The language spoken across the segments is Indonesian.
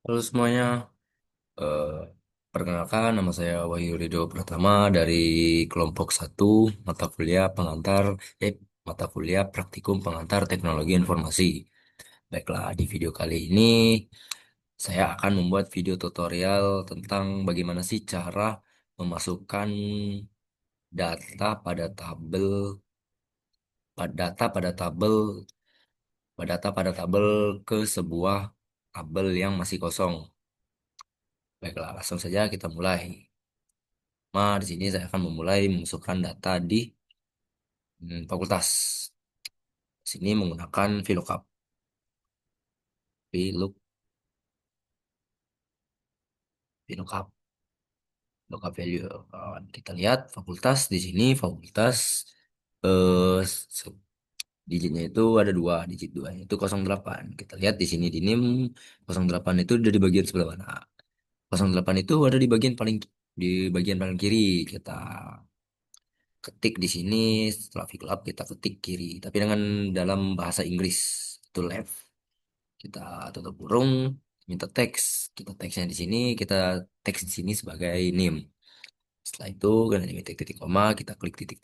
Halo semuanya, eh, perkenalkan nama saya Wahyu Rido Pratama dari kelompok satu mata kuliah pengantar eh mata kuliah praktikum pengantar teknologi informasi. Baiklah, di video kali ini saya akan membuat video tutorial tentang bagaimana sih cara memasukkan data pada tabel ke sebuah tabel yang masih kosong. Baiklah, langsung saja kita mulai. Di sini saya akan memulai memasukkan data di fakultas. Sini menggunakan VLOOKUP. VLOOK, VLOOKUP, lookup value. Kita lihat fakultas di sini, fakultas eh, se- digitnya itu ada dua, digit dua itu 08. Kita lihat di sini di NIM 08 itu ada di bagian sebelah mana? 08 itu ada di bagian paling kiri. Kita ketik di sini setelah VLOOKUP kita ketik kiri, tapi dengan dalam bahasa Inggris itu left. Kita tutup kurung, minta teks. Kita teksnya di sini, kita teks di sini sebagai name. Setelah itu, karena ini titik koma, kita klik titik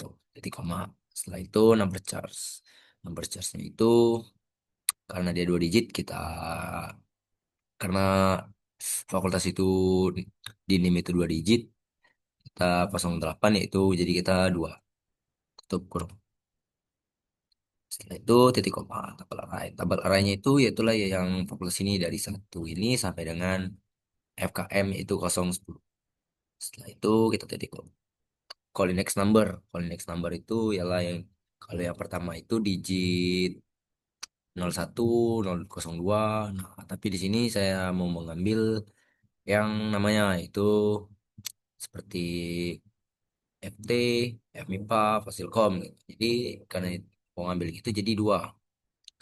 koma. Setelah itu, number charge. Number charge-nya itu, karena dia dua digit, karena fakultas itu di name itu dua digit, kita 08 yaitu, jadi kita dua. Tutup kurung. Setelah itu titik koma, tabel array. Tabel array-nya itu yaitulah ya yang fakultas ini dari satu ini sampai dengan FKM itu 010. Setelah itu kita titik call index number. Call index number itu ialah yang kalau yang pertama itu digit 01, 002. Nah, tapi di sini saya mau mengambil yang namanya itu seperti FT, FMIPA, Fasilkom gitu. Jadi karena mau ngambil itu jadi dua.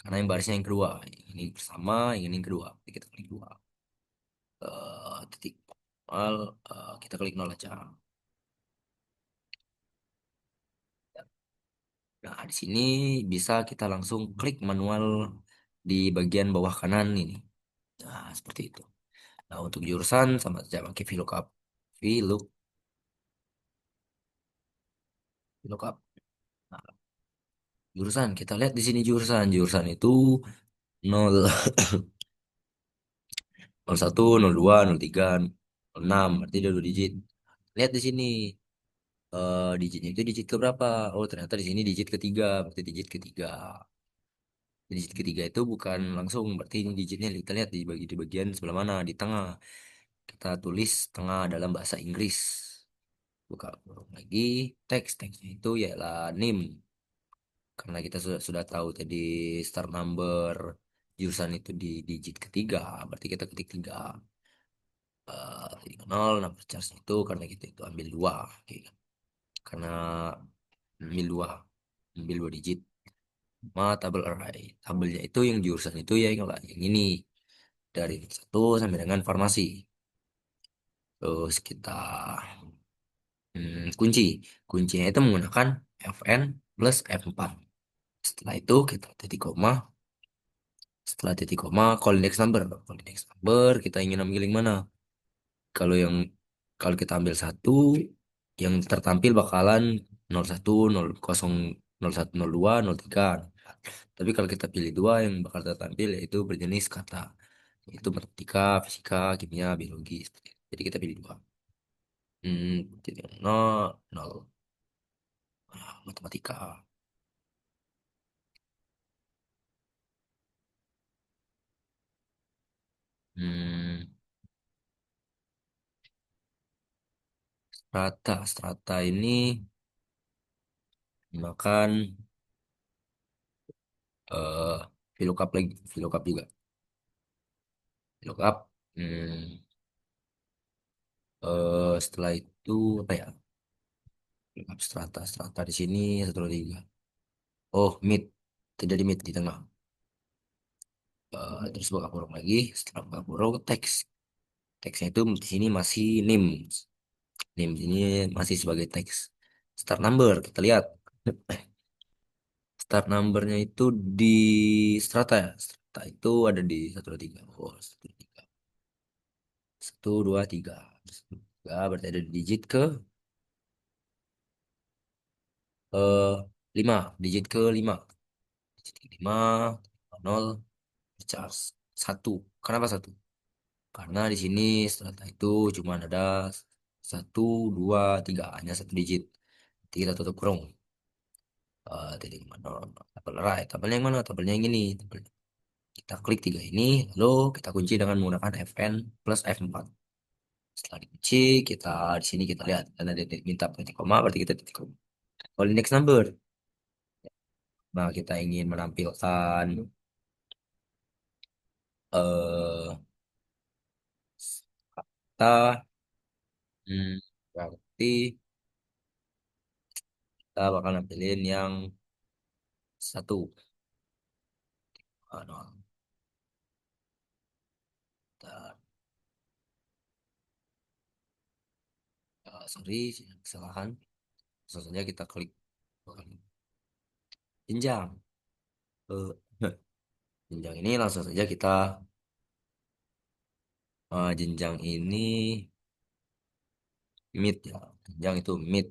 Karena yang barisnya yang kedua. Ini bersama, yang ini yang kedua. Jadi kita klik dua. Titik nol, kita klik nol aja. Nah, di sini bisa kita langsung klik manual di bagian bawah kanan ini. Nah, seperti itu. Nah, untuk jurusan sama saja pakai VLOOKUP. VLOOK, VLOOKUP. Nah, jurusan, kita lihat di sini jurusan. Jurusan itu 0, 01, 02, 03, 06. Berarti ada dua digit. Lihat di sini. Digitnya itu digit ke berapa? Oh, ternyata di sini digit ketiga. Berarti digit ketiga. Digit ketiga itu bukan langsung. Berarti ini digitnya kita lihat di bagian sebelah mana? Di tengah. Kita tulis tengah dalam bahasa Inggris. Buka kurung lagi, teksnya itu ialah name. Karena kita sudah tahu tadi start number jurusan itu di digit ketiga, berarti kita ketik tiga. Titik nol, number charge itu karena kita itu ambil dua, oke. Karena ambil dua, ambil dua digit. Tabel array, tabelnya itu yang jurusan itu ya yang ini dari satu sampai dengan farmasi. Terus kita kuncinya itu menggunakan Fn plus F4. Setelah itu kita titik koma. Setelah titik koma, call index number. Call index number kita ingin ambil yang mana? Kalau yang kalau kita ambil satu, yang tertampil bakalan 01, 01, 02, 03. Tapi kalau kita pilih dua, yang bakal tertampil yaitu berjenis kata. Itu matematika, fisika, kimia, biologi. Seperti itu. Jadi kita pilih dua. Titik nol, nol. Matematika. Hmm, strata ini makan eh VLOOKUP lagi, VLOOKUP juga. VLOOKUP. Hmm, setelah itu apa ya? VLOOKUP strata di sini satu dua tiga. Oh, mid. Tidak di mid di tengah. Terus buka kurung lagi. Setelah buka kurung teks. Teksnya itu di sini masih name. Name di sini masih sebagai teks. Start number kita lihat. Start numbernya itu di strata ya. Strata itu ada di satu dua tiga. Oh, 1, 2, 3. Satu, dua, tiga. Tiga berarti ada di digit ke eh, lima. Digit ke lima. Digit ke lima, nol, charge. Satu. Kenapa satu? Karena di sini strata itu cuma ada satu, dua, tiga. Hanya satu digit. Jadi kita tutup kurung. Titik mana? Tabel right. Tabelnya yang mana? Tabelnya yang ini. Kita klik tiga ini, lalu kita kunci dengan menggunakan Fn plus F4. Setelah dikunci, kita di sini kita lihat ada titik minta titik koma, berarti kita titik koma. Kalau index number, nah kita ingin menampilkan eh kata, berarti kita bakal nampilin yang satu. Nol. Kita- sorry, kesalahan. Langsung saja kita klik jenjang. Eh, jenjang ini langsung saja kita jenjang ini mid ya. Jenjang itu mid.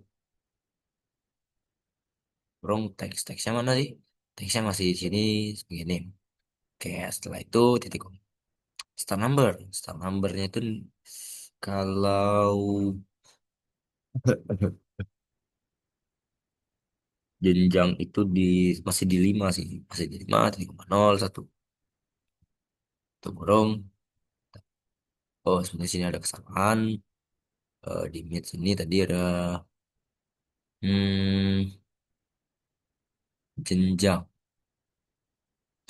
Burung teksnya mana sih? Teksnya masih di sini segini. Oke, setelah itu titik start number. Start numbernya itu kalau jenjang itu masih di 5 sih. Masih di 5, 3,0, 1. Itu burung. Oh, sebenarnya sini ada kesalahan. Di mid sini tadi ada hmm, jenjang.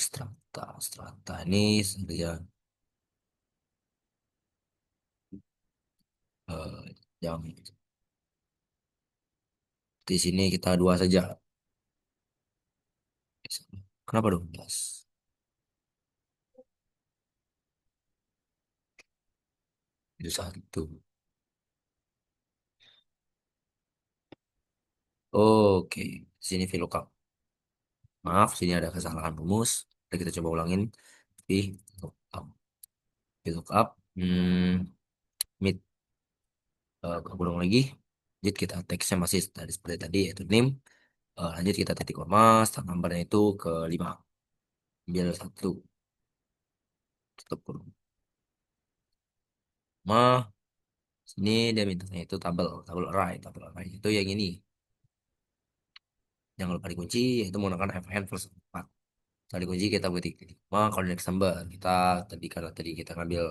Strata. Strata ini sebenarnya yang di sini kita dua saja. Kenapa 12? Itu satu. Oke, sini VLOOKUP. Maaf, sini ada kesalahan rumus. Jadi kita coba ulangin. VLOOKUP. VLOOKUP. Mid. Kurang lagi. Lanjut kita teksnya masih tadi seperti tadi yaitu name. Lanjut kita titik koma. Start numbernya itu ke 5. Ambil satu. Tutup kurung. Sini dia mintanya itu tabel. Tabel array. Tabel array itu yang ini. Jangan lupa dikunci. Yaitu menggunakan fn plus 4. Setelah dikunci kita ketik titik koma. Kalau next number. Kita tadi karena tadi kita ngambil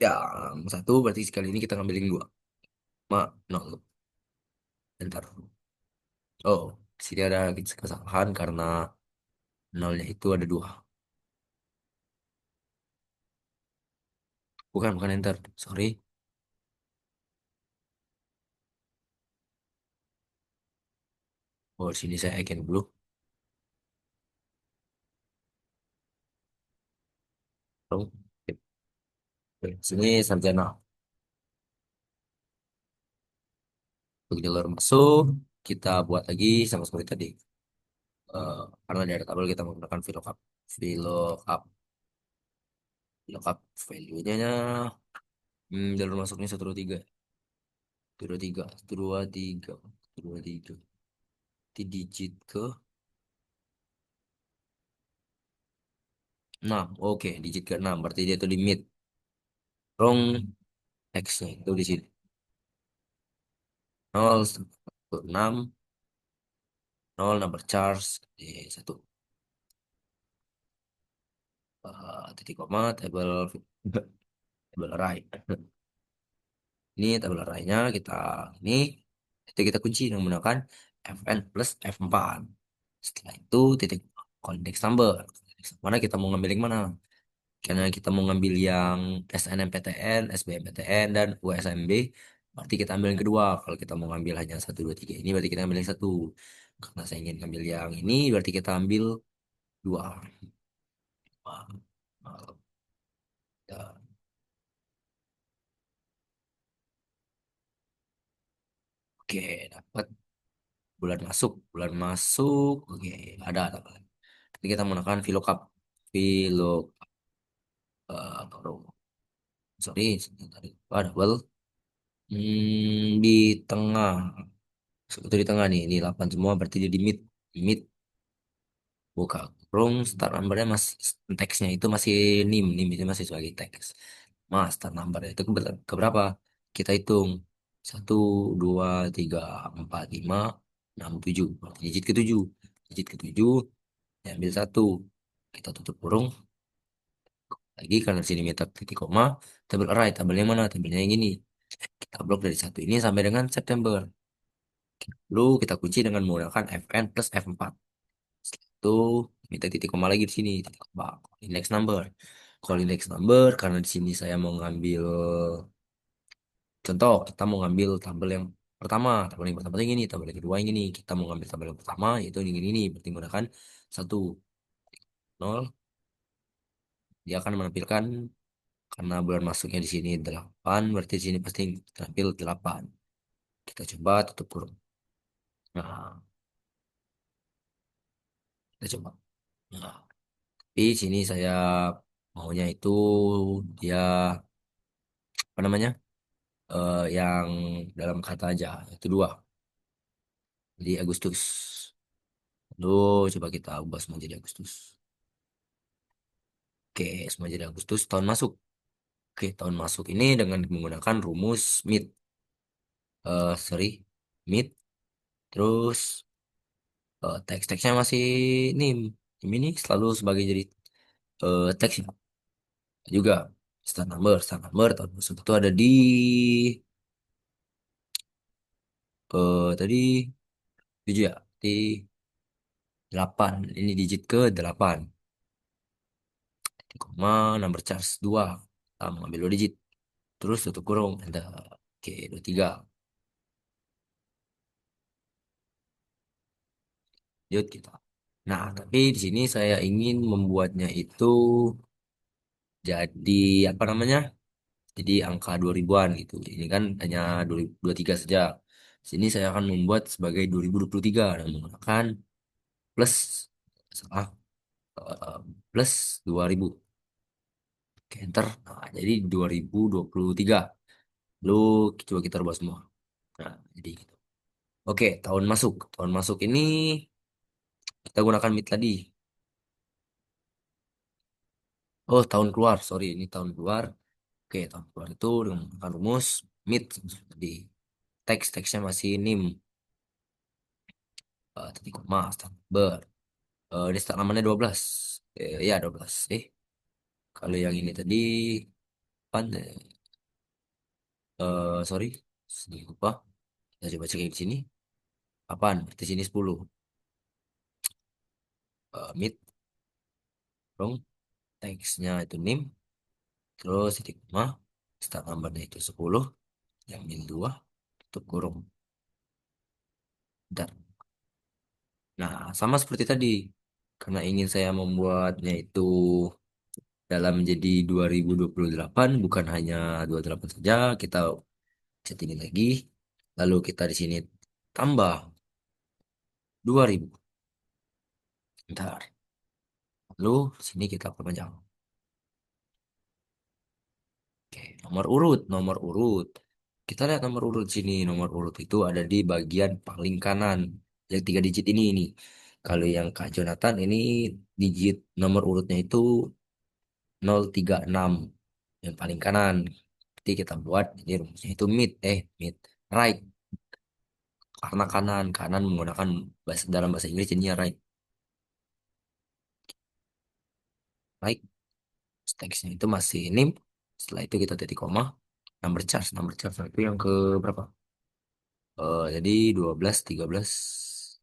yang satu berarti sekali ini kita ngambilin dua. Nol. Bentar. Oh, di sini ada kesalahan karena nolnya itu ada dua. Bukan enter. Sorry. Oh, di sini saya again dulu. Oh, sini sarjana. Untuk jalur masuk, kita buat lagi sama seperti tadi. Karena dari tabel kita menggunakan VLOOKUP. VLOOKUP. VLOOKUP value-nya jalur masuknya 123. 123. 123. 123. Di digit ke 6. Oke, digit ke 6. Berarti dia itu di mid. Wrong X-nya itu di sini. 0, 6, 0 number charge di 1. Titik koma, table array. Ini tabel arraynya kita ini itu kita kunci dengan menggunakan Fn plus F4. Setelah itu titik konteks number. Mana kita mau ngambil yang mana? Karena kita mau ngambil yang SNMPTN, SBMPTN, dan USMB, berarti kita ambil yang kedua. Kalau kita mau ngambil hanya satu, dua, tiga ini, berarti kita ambil yang satu. Karena saya ingin ngambil yang ini, berarti kita ambil dua. Wah, ya. Oke, dapat bulan masuk, oke, ada. Jadi kita menggunakan VLOOKUP, VLOOKUP, baru. Sorry, tadi lupa double. Di tengah. Itu di tengah nih, ini 8 semua berarti dia di mid. Mid buka kurung start numbernya masih teksnya itu masih nim itu masih sebagai teks. Mas start number itu ke berapa? Kita hitung 1, 2, 3, 4, 5, 6, 7. Digit ketujuh, digit ketujuh, ambil satu, kita tutup kurung lagi karena di sini minta titik koma, tabel array, tabelnya mana? Tabelnya yang ini. Kita blok dari satu ini sampai dengan September. Lalu kita kunci dengan menggunakan Fn plus F4. Setelah itu minta titik koma lagi di sini, titik koma index number. Kalau index number karena di sini saya mau ngambil contoh, kita mau ngambil tabel yang pertama, tabel yang pertama yang ini, tabel yang kedua yang ini. Kita mau ngambil tabel yang pertama yaitu yang ini, berarti menggunakan 1, 0. Dia akan menampilkan karena bulan masuknya di sini 8, berarti di sini pasti tampil 8. Kita coba tutup kurung. Nah, kita coba. Nah, di sini saya maunya itu dia apa namanya? Yang dalam kata aja itu dua. Jadi Agustus. Lalu coba kita ubah semua jadi Agustus. Oke, semua jadi Agustus tahun masuk. Oke, tahun masuk ini dengan menggunakan rumus mid. Sorry, mid. Terus teks-teksnya masih nim. Ini selalu sebagai jadi teks ya. Juga start number tahun masuk itu ada di tadi 7 ya. Di 8. Ini digit ke 8. Koma number charge 2. Kita mengambil 2 digit. Terus tutup kurung. Ada oke 23. Lanjut kita. Nah, tapi di sini saya ingin membuatnya itu jadi apa namanya? Jadi angka 2000-an gitu. Ini kan hanya 2023 saja. Sini saya akan membuat sebagai 2023 dan menggunakan plus salah eh, plus 2000. Oke, enter. Nah, jadi 2023. Lalu coba kita rubah semua. Nah, jadi gitu. Oke, tahun masuk. Tahun masuk ini kita gunakan mid tadi. Oh, tahun keluar. Sorry, ini tahun keluar. Oke, tahun keluar itu dengan menggunakan rumus mid tadi. Teksnya masih nim. Titik koma, start number. Ini start namanya 12. Ya, 12. Kalau yang ini tadi, pan, sorry, sedikit lupa. Kita coba cek yang di sini. Apaan? Berarti sini 10. Mid, dong. Teksnya itu nim. Terus titik koma. Start numbernya itu 10. Yang min 2. Tutup kurung. Dan, nah, sama seperti tadi. Karena ingin saya membuatnya itu dalam menjadi 2028, bukan hanya 28 saja, kita settingin lagi. Lalu kita di sini tambah 2000. Bentar. Lalu sini kita perpanjang. Oke, nomor urut, nomor urut. Kita lihat nomor urut sini. Nomor urut itu ada di bagian paling kanan. Yang 3 digit ini. Kalau yang Kak Jonathan ini digit nomor urutnya itu 036. Yang paling kanan. Jadi kita buat ini rumusnya itu mid. Right. Karena kanan menggunakan dalam bahasa Inggris jadinya right. Right. Teksnya itu masih nim. Setelah itu kita titik koma. Number charge itu yang ke berapa? Jadi 12, 13,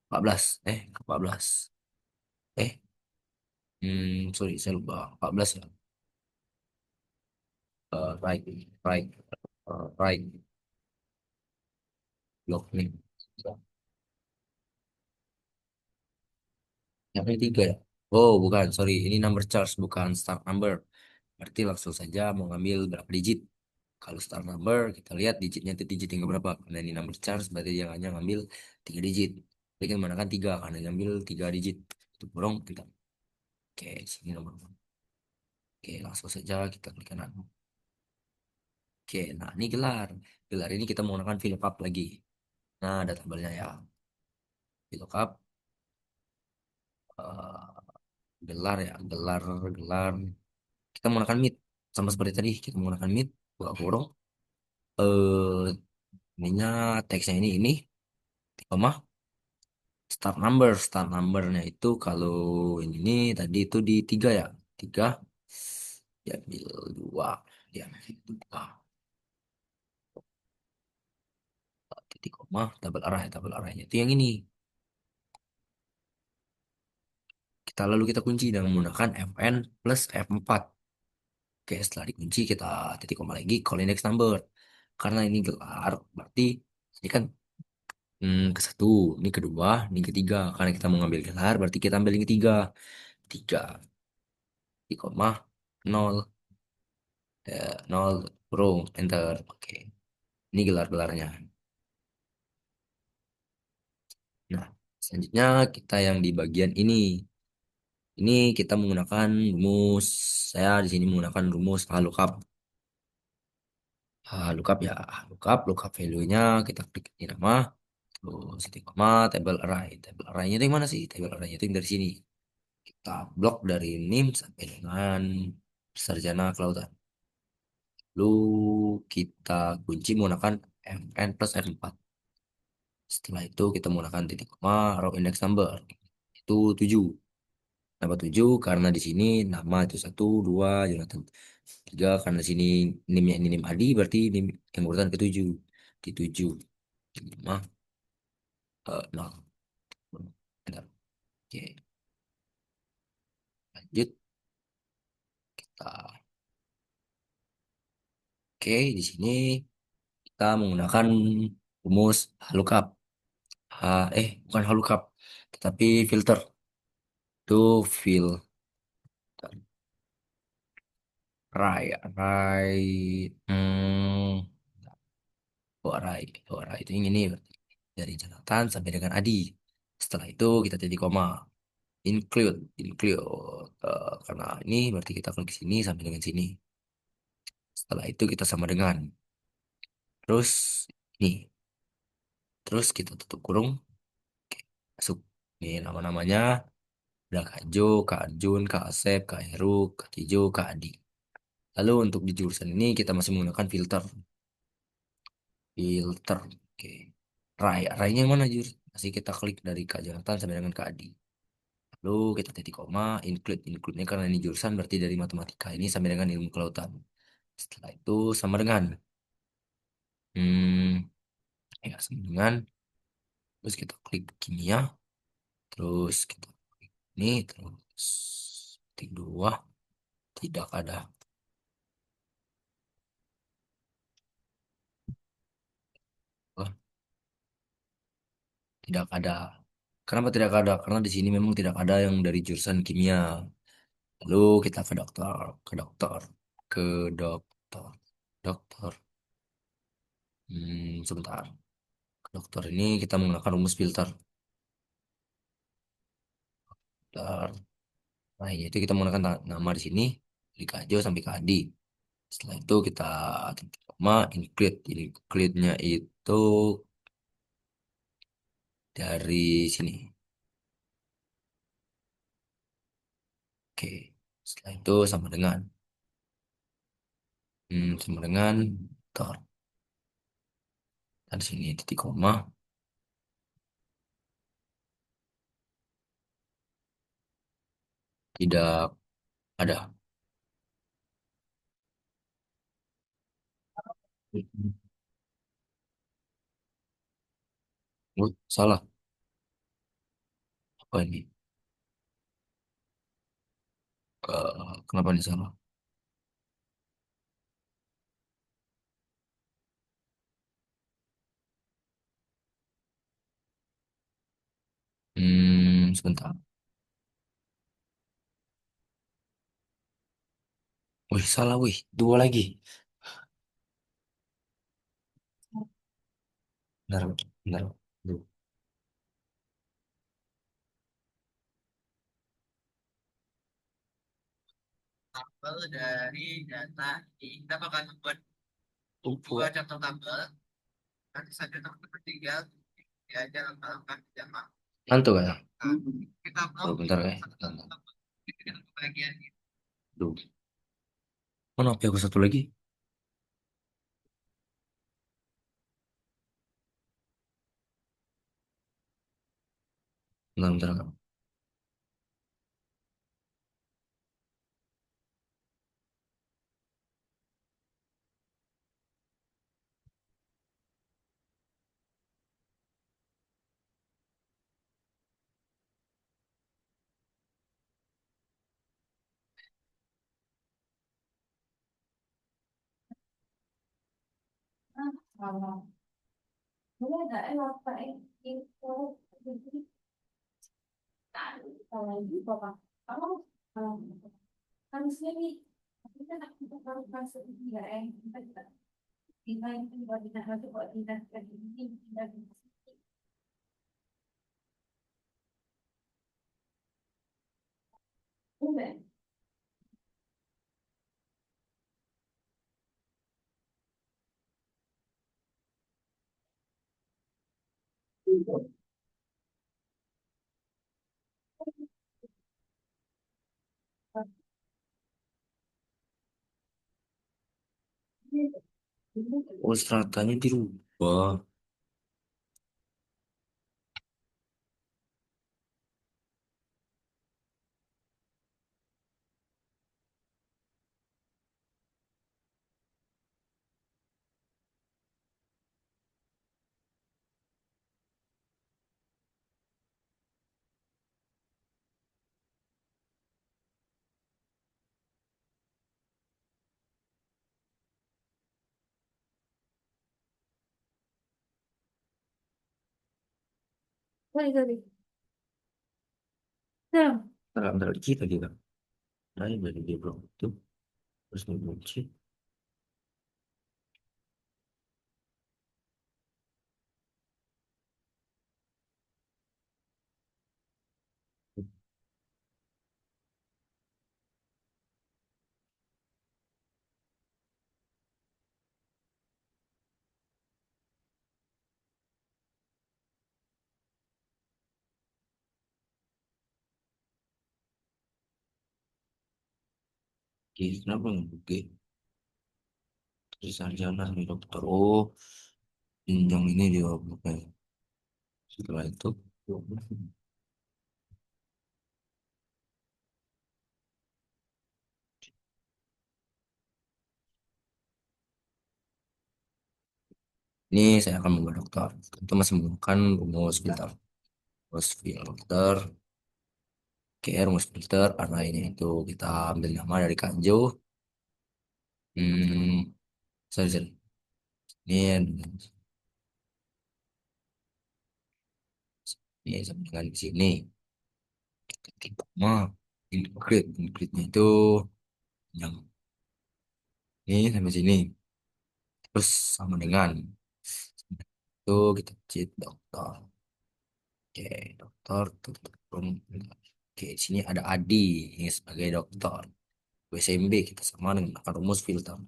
14. 14. Eh, sorry, saya lupa. 14 ya. Right, right, right. Blok nih. Yang ini 3 ya? Oh, bukan. Sorry, ini number charge, bukan start number. Berarti langsung saja mau ngambil berapa digit. Kalau start number, kita lihat digitnya itu digit yang berapa. Karena ini number charge, berarti dia hanya ngambil 3 digit. Tapi kan mana kan 3, karena ngambil 3 digit. Itu borong, kita. Oke, sini nomor. Oke, langsung saja kita klik kanan. Oke, nah ini gelar. Gelar ini kita menggunakan VLOOKUP lagi. Nah, ada tabelnya ya. VLOOKUP, eh, gelar ya, gelar, gelar. Kita menggunakan mid. Sama seperti tadi, kita menggunakan mid, buka kurung. Eh, ininya, teksnya ini, koma, start numbernya itu kalau ini tadi itu di tiga ya, tiga, diambil dua, diambil dua, titik koma, double arahnya itu yang ini. Kita lalu kita kunci dengan menggunakan Fn plus F4. Oke, setelah dikunci kita titik koma lagi call index number. Karena ini gelar, berarti ini kan ke satu, ini kedua, ini ketiga. Karena kita mau ngambil gelar, berarti kita ambil yang ketiga. Tiga, titik koma, nol, nol, kurung, enter. Oke, ini gelar-gelarnya. Nah, selanjutnya kita yang di bagian ini. Ini kita menggunakan rumus, saya di sini menggunakan rumus lookup. Lookup ya, lookup value-nya kita klik di nama, terus titik koma, table array. Table array-nya itu yang mana sih? Table array-nya itu yang dari sini. Kita blok dari NIM sampai dengan sarjana kelautan. Lalu kita kunci menggunakan Fn plus F4. Setelah itu kita menggunakan titik koma, row index number. Itu 7. Nama 7 karena di sini nama itu satu, dua, Jonathan. Tiga karena di sini NIM-nya ini NIM Adi, berarti NIM yang urutan ke-7. Di 7. 5, 0. Bentar. Oke, lanjut. Kita. Oke, di sini kita menggunakan rumus lookup. Bukan lookup, tetapi filter. Itu filter. Array. Array itu yang ini berarti. Dari Jonathan sampai dengan Adi. Setelah itu kita titik koma. Include. Karena ini berarti kita klik sini sampai dengan sini. Setelah itu kita sama dengan. Terus ini. Terus kita tutup kurung. Oke, masuk. Ini nama-namanya. Ada Kak Jo, Kak Arjun, Kak Asep, Kak Heru, Kak Tijo, Kak Adi. Lalu untuk di jurusan ini kita masih menggunakan filter. Filter. Oke. Ray-nya yang mana jur? Masih kita klik dari Kak Jonathan sampai dengan Kak Adi. Lalu kita titik koma, include-nya karena ini jurusan berarti dari matematika ini sampai dengan ilmu kelautan. Setelah itu sama dengan, hmm, sama dengan, terus kita klik kimia, terus kita klik ini, terus titik dua, tidak ada, Wah, tidak ada. Kenapa tidak ada? Karena di sini memang tidak ada yang dari jurusan kimia. Lalu kita ke dokter, dokter. Sebentar. Ke dokter ini kita menggunakan rumus filter. Filter. Nah, itu kita menggunakan nama di sini dari Kajo sampai ke Adi. Setelah itu kita titik koma include. Include-nya itu dari sini. Oke. Setelah itu sama dengan tor. Dan di sini titik koma tidak ada. Salah. Apa ini? Kenapa ini salah? Sebentar. Wih, salah, wih. Dua lagi. Benar, benar. Duh. tabel dari data ini. Kita bakal membuat dua contoh tabel. Nanti satu contoh ketiga diajar langkah-langkah jamaah. Ngantuk ya? Nah, kita Oh, mau bentar ya. satu contoh tabel dengan pembagian ini. Duh. Mana HP aku satu lagi? Bentar, bentar. Oh, stratanya dirubah. Bentar, bentar dikit lagi kan. Nah, dari dia belum itu. Terus ngunci. Oke, kenapa nggak oke? Terus sarjana nih dokter. Oh, jenjang ini dia bukan. Setelah itu, ini saya akan membuat dokter. Itu masih menggunakan rumus filter. Rumus filter. Oke, rumus filter. Arahnya itu kita ambil nama dari Kanjo. Hmm, sorry, sorry. Ini sama dengan di sini. Ketik mah include-nya itu yang ini sampai sini. Terus sama dengan itu kita cek dokter. Oke, dokter. Tutup. Oke, di sini ada Adi ini sebagai dokter. WSMB kita sama dengan akar rumus filter.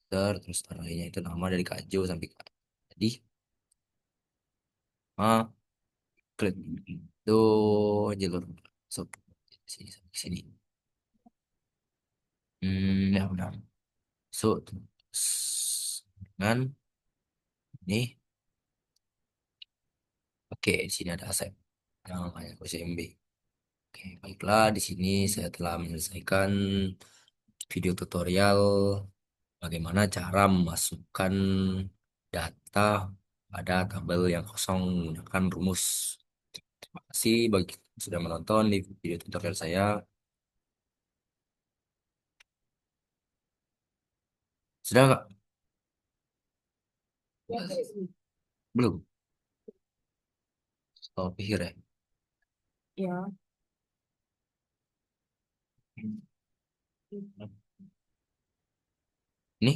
Terus lainnya itu nama dari Kak Jo sampai Kak. Jadi, klik itu jalur masuk sini sampai sini. Ya udah. So, dengan ini, oke, di sini ada aset yang namanya OCMB. Oke, baiklah, di sini saya telah menyelesaikan video tutorial bagaimana cara memasukkan data pada tabel yang kosong menggunakan rumus. Terima kasih bagi yang sudah menonton di video tutorial saya. Sudah nggak? Belum? Oh, pikir ya. Ini?